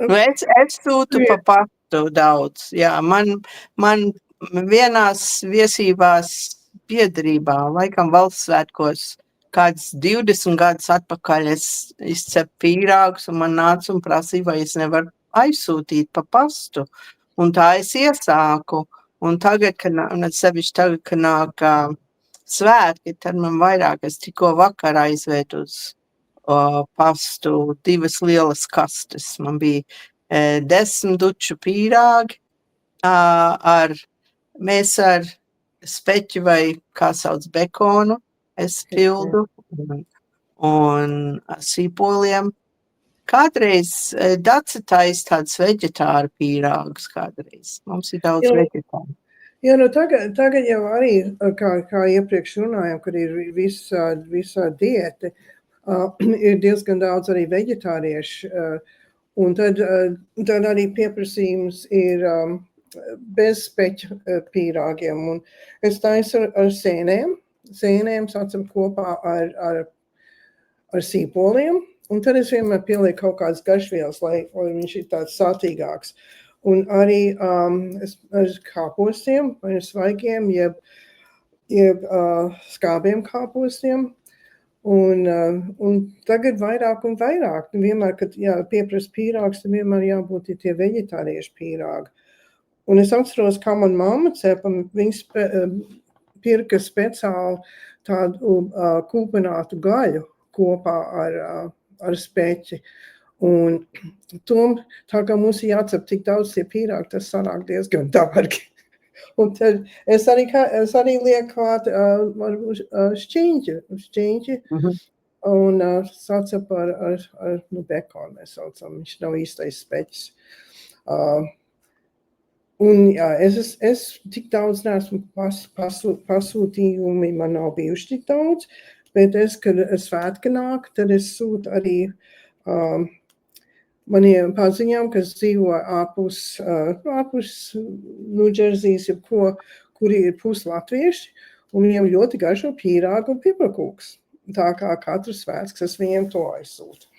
Nu, es sūtu pa pastu daudz. Jā, man vienās viesībās biedrībā, laikam valsts svētkos, kāds 20 gadus atpakaļ es izcepu pīrāgus un man nāca un prasīja, vai es nevaru aizsūtīt pa pastu. Un tā es iesāku. Un tagad, sevišķi tagad, kad nāk svētki, tad man vairāk, es tikko vakar aizvedu uz pastu 2 lielas kastes. Man bija 10 duču pīrāgi mēs ar speķu vai, kā sauc, bekonu es pildu un sīpoliem. Kādreiz Dace taisa tādus veģetāru pīrāgus kādreiz. Mums ir daudz veģetāru. Jā, nu tagad jau arī, kā iepriekš runājām, kad ir visā diēta, ir diezgan daudz arī veģetāriešu, un tad arī pieprasījums ir bez speķu pīrāgiem, un es taisu ar sēnēm sacam kopā ar sīpoliem, un tad es vienmēr pielieku kaut kādas garšvielas, lai viņš ir tāds sātīgāks. Un arī ar kāpostiem, vai svaigiem, jeb skābiem kāpostiem. Un tagad vairāk un vairāk. Vienmēr, kad pieprasa pīrāgs, tad vienmēr jābūt tie veģetāriešu pīrāgi. Un es atceros, kā man mamma cepa, viņas pirka speciāli tādu kūpinātu gaļu kopā ar speķi. Un tā kā mums ir jācep tik daudz tie pīrāgi, tas sanāk diezgan dārgi. Un tad es arī lieku klāt šķiņķi un sacep ar bekonu, mēs saucam, viņš nav īstais speķis. Un jā, es tik daudz neesmu pasūtījumi, man nav bijuši tik daudz, bet kad svētki nāk, tad es sūtu arī maniem paziņām, kas dzīvo ārpus Ņūdžerzijas, kuri ir puslatvieši, un viņiem ļoti garšo pīrāgu un piparkūks. Tā kā katru svētks es viņiem to aizsūtu.